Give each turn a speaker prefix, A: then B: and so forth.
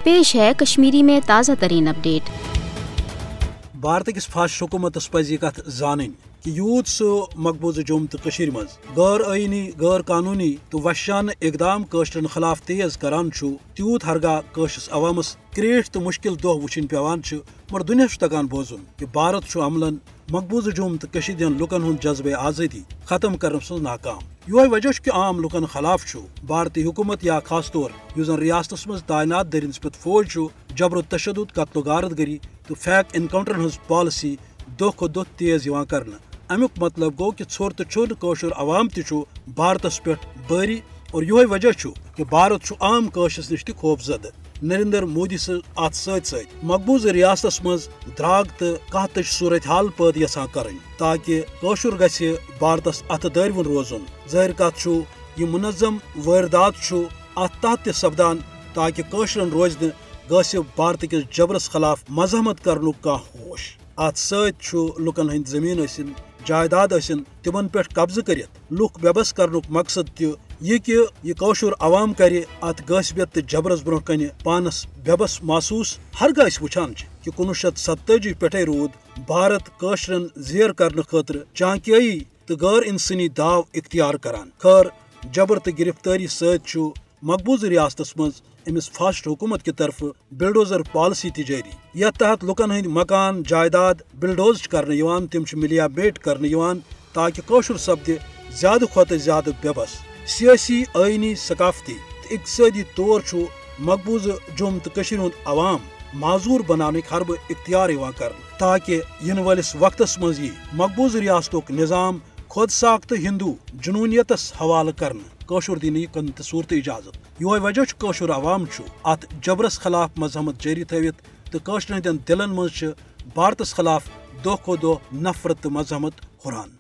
A: پیش ہے کشمیری میں تازہ ترین اپڈیٹ۔
B: بھارت کس فاسٹ حکومت پز یہ کت زان کہ یوت سہ مقبوضہ جوم تو مز غیر آئینی غیر قانونی تو وحشانہ اقدام قشرن خلاف تیز کران تیوت ہرگاہ قشرس عوامس کریٹھ تو مشکل دہ وچن پیوان مگر دنیا تگان بوزن کہ بھارت عملن مقبوضہ جوم تو لکن ہند جذبہ آزادی ختم کرنے من ناکام۔ یہ وجہ کہ عام لکن خلاف بھارتی حکومت یا خاص طور اس ریاست مز تعینات درنسپت فوج جبر و تشدد قتل و غارت گری تو فیک انکاؤنٹرن ہز پالسی دہ کھت دہ تیز کرنا۔ امیک مطلب گو کہ ژھور تو چھن قشر عوام تہ بھارتس پہ باری اور یہ وجہ کہ بھارت عام قشرس نش تہ خوف زدہ۔ نریندر مودی ات ست مقبوضہ ریاست مز دراگ تو قحطچ صورتحال پید یژھان کریں تاکہ قشر گژھِ بھارتس اتھ دٲرۍوُن روزن۔ ظاہر کت یہ منظم واردات ات تحت تہ سپدان تاکہ قشرن روز نہ بھارت کس جبرس خلاف مزاحمت کرنک کانٛہہ ہوش۔ ات ست لکن ہند زمین ٲسِن جائیداد ٲسِن تمن پہ قبضہ کرت لُکھ بے بس کرنک مقصد تہ یہ کہ یہ قشر عوام کرِ ات غٲصبیت تو جبرس برہ کن پانس بے بس محسوس۔ ہرگاہ وچھان کہ 1947 پہ رود بھارت قشرن زیر کرنے خاطر چانکیائی تو غیر انسانی داو اختیار کران۔ خیر جبر تو گرفتاری ست مقبوضہ ریاست مز امس فاسٹ حکومت کی طرف بلڈوزر پالسی تہ جاری یتھ تحت لکن ہند مکان جائیداد بلڈوز کرنے تم ملیا میٹ کرنے تاکہ قشر سپدِ زیادہ کھت زیادہ بے بس۔ سیاسی آئینی ثقافتی تو اقتصادی طور مقبوضہ جوم تو ہند عوام معذور بنانک حربہ اختیار کرنے تاکہ ین والس وقتس مز مقبوضہ ریاستک نظام خود ساختہ ہندو جنونیتس حوالہ کرنے قشر دین کن تو صورت اجازت۔ یہ وجہ قشر عوام ات جبرس خلاف مزاحمت جاری تھوت تو قشر ہندین دلن مز بھارتس خلاف دہ کھو دہ نفرت تو مزاحمت ہران۔